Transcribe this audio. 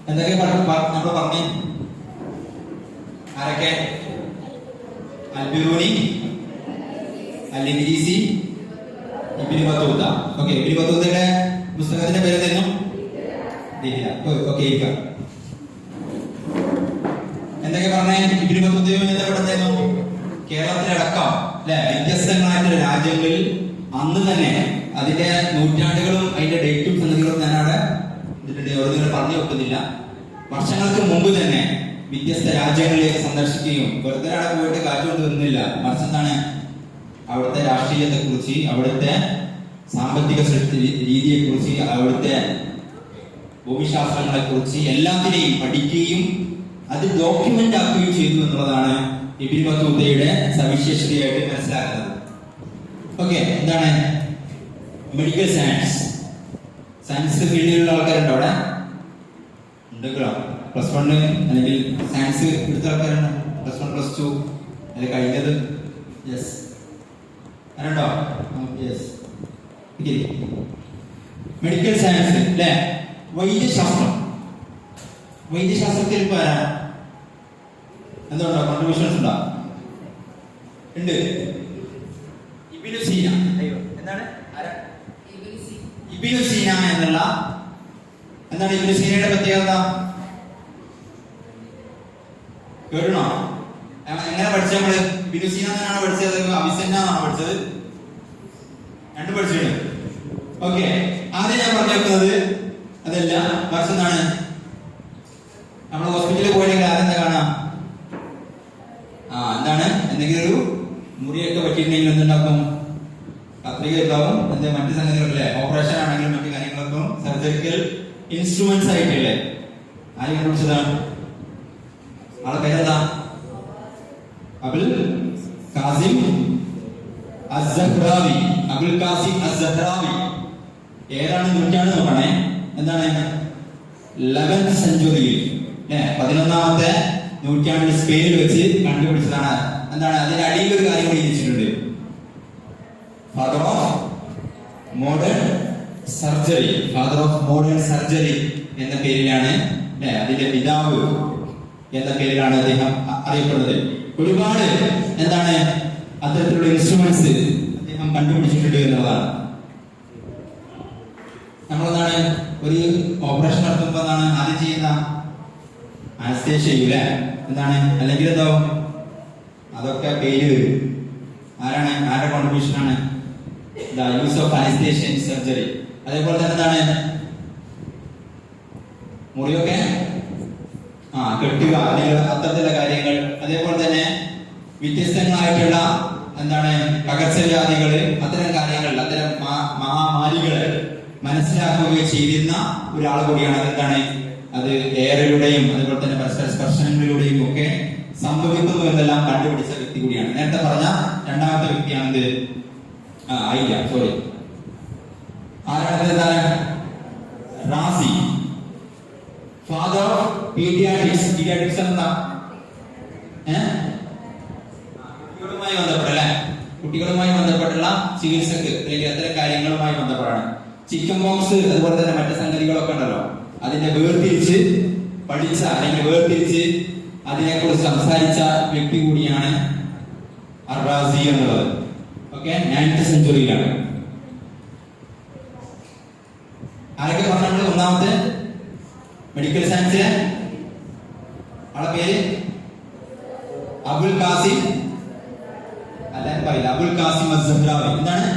എന്തൊക്കെ നമ്മൾ പറഞ്ഞു? ആരൊക്കെ? Al Biruni, Al Idrisi, Ibn Battuta. Okay, Ibn ബത്തൂത്തയുടെ പുസ്തകത്തിന്റെ പേര് എന്തായിരുന്നു? ഓക്കെ, ഇരിക്കാം. എന്തൊക്കെ പറഞ്ഞേ? ഇബ്നു ബത്തൂത്തയുമായി ബന്ധപ്പെടുന്നതായിരുന്നു കേരളത്തിലടക്കം അല്ലെ വ്യത്യസ്തങ്ങളായിട്ടുള്ള രാജ്യങ്ങളിൽ അന്ന് തന്നെ അതിന്റെ നൂറ്റാണ്ടുകളും അതിന്റെ ഡേറ്റും സംഗതികളും ഞാനവിടെ ഒരിക്കലും പറഞ്ഞു വെക്കുന്നില്ല. വർഷങ്ങൾക്ക് മുമ്പ് തന്നെ വ്യത്യസ്ത രാജ്യങ്ങളിലേക്ക് സന്ദർശിക്കുകയും വെറുതെ അവിടെ പോയിട്ട് കാറ്റുകൊണ്ട് വരുന്നില്ല, മറിച്ച് എന്താണ് അവിടുത്തെ രാഷ്ട്രീയത്തെ കുറിച്ച്, അവിടുത്തെ സാമ്പത്തിക രീതിയെ കുറിച്ച്, അവിടുത്തെ ഭൂമിശാസ്ത്രങ്ങളെ കുറിച്ച് എല്ലാത്തിനെയും പഠിക്കുകയും അത് ഡോക്യുമെന്റ് ആക്കുകയും ചെയ്തു എന്നുള്ളതാണ് ഇബ്നു ബത്തൂത്തയുടെ സവിശേഷതയായിട്ട് മനസ്സിലാക്കുന്നത്. ഓക്കെ, എന്താണ് മെഡിക്കൽ സയൻസ്? സയൻസ് ഫീൽഡിലുള്ള ആൾക്കാരുണ്ടോ അവിടെ? ഉണ്ടല്ലോ. +1 അല്ലെങ്കിൽ സയൻസ് എടുത്ത ആൾക്കാരുണ്ടോ? +1 +2 അത് കഴിഞ്ഞത്? യെസ്, ആരുണ്ടോ? യെസ്. മെഡിക്കൽ സയൻസ് അല്ലെ, വൈദ്യശാസ്ത്രം. വൈദ്യശാസ്ത്രത്തിൽ ഇപ്പൊ ആരാ? എന്തുണ്ടോ? കോൺട്രിബ്യൂഷൻസ് ഉണ്ടോ? ഉണ്ട്. ഇബ്നു സീന. എന്താണ് ഇബ്നു സീന എന്നുള്ള എന്താണ് ഇബ്നു സീനയുടെ പ്രത്യേകത? കേട്ടണോ? എങ്ങനെ പഠിച്ച നമ്മള്? ഇബ്നു സീന എന്നാണ് പഠിച്ചത്, അവിസന്ന എന്നാണ് പഠിച്ചത്? രണ്ട് പഠിച്ചിട്ടുണ്ട്. ഓക്കെ, ആദ്യം ഞാൻ പറഞ്ഞു വെക്കുന്നത് അതല്ല, മറിച്ച് എന്താണ് നമ്മൾ ഹോസ്പിറ്റലിൽ പോയെങ്കിൽ ആദ്യം എന്താ കാണാം? എന്താണ് എന്തെങ്കിലും ഒരു മുറിയൊക്കെ പറ്റിയിട്ടുണ്ടെങ്കിൽ എന്തുണ്ടാക്കും? കത്രിക ഉണ്ടാവും, എന്താ മറ്റു സംഗതികളല്ലേ, ഓപ്പറേഷൻ ആണെങ്കിലും മറ്റു കാര്യങ്ങളൊക്കെ സർജറിക്കൽ ഇൻസ്ട്രുമെന്റ്സ് ആയിട്ടില്ലേ. ആര് കണ്ടുപിടിച്ചതാണ്? ആളെ പേരെന്താ? അബുൽ കാസിം അസ്സഹ്റാവി. അബുൽ കാസിം അസ്സഹ്റാവി ഏതാണ് നൂറ്റാണ്ട് നോക്കണേ? എന്താണ് 11th സെഞ്ചുറിയിൽ 11ാമത്തെ നൂറ്റാണ്ടിൽ സ്പെയിനിൽ വെച്ച് കണ്ടുപിടിച്ചതാണ്. എന്താണ് അതിന്റെ അടിയിൽ ഒരു കാര്യം കൂടി എഴുതിയിട്ടുണ്ട്, father of modern surgery. Father of modern surgery എന്ന പേരിലാണ്, അതിന്റെ പിതാവ് എന്ന പേരിലാണ് അദ്ദേഹം അറിയപ്പെടുന്നത്. ഒരുപാട് എന്താണ് അത്തരത്തിലുള്ള ഇൻസ്ട്രുമെന്റ്സ് അദ്ദേഹം കണ്ടുപിടിച്ചിട്ടുണ്ട് എന്നുള്ളതാണ്. നമ്മളെന്താണ് ഒരു ഓപ്പറേഷൻ നടത്തുമ്പോൾ എന്താണ് ആദ്യം ചെയ്യുന്ന? അനസ്തേഷ്യ ചെയ്യൂല, എന്താണ് അല്ലെങ്കിൽ എന്തോ അതൊക്കെ പേര് വരും. ആരാണ്? ആരുടെ കോൺട്രിബ്യൂഷൻ ആണ്? Use of anaesthesia in surgery. അതേപോലെ തന്നെ എന്താണ് മുറിയൊക്കെ കെട്ടുക, അല്ലെങ്കിൽ അത്തരത്തിലുള്ള കാര്യങ്ങൾ. അതേപോലെ തന്നെ വ്യത്യസ്തങ്ങളായിട്ടുള്ള എന്താണ് പകർച്ചവ്യാധികള്, അത്തരം കാര്യങ്ങൾ, അത്തരം മഹാമാരികള് മനസ്സിലാക്കുകയും ചെയ്തിരുന്ന ഒരാൾ കൂടിയാണ്. എന്താണ് അത് എയറിലൂടെയും അതുപോലെ തന്നെ പരസ്പര സ്പർശനങ്ങളിലൂടെയും ഒക്കെ സംഭവിക്കുന്നു എന്നെല്ലാം കണ്ടുപിടിച്ച വ്യക്തി കൂടിയാണ്. നേരത്തെ പറഞ്ഞ രണ്ടാമത്തെ വ്യക്തിയാണിത്. സോറി, ആരാണ്? Razi, father of paediatrics. Paediatrics എന്താ? കുട്ടികളുമായി ബന്ധപ്പെട്ടല്ലേ, കുട്ടികളുമായി ബന്ധപ്പെട്ടുള്ള ചികിത്സക്ക് അല്ലെങ്കിൽ അത്തരം കാര്യങ്ങളുമായി ബന്ധപ്പെട്ടാണ്. ചിക്കൻ ബോക്സ് അതുപോലെ തന്നെ മറ്റു സംഗതികളൊക്കെ ഉണ്ടല്ലോ, അതിനെ വേർതിരിച്ച് പഠിച്ച അല്ലെങ്കിൽ വേർതിരിച്ച് അതിനെക്കുറിച്ച് സംസാരിച്ച വ്യക്തി കൂടിയാണ് അർ-റാസി എന്നുള്ളത്. Okay, 9th സെഞ്ചുറിയിലാണ്. ആരൊക്കെ പറഞ്ഞത്? ഒന്നാമത്തെ മെഡിക്കൽ സയൻസിലെ ആളെ പേര് അബുൽ കാസിം. അല്ല, അബുൽ കാസിം അസ്സഹ്റാവി. എന്താണ്?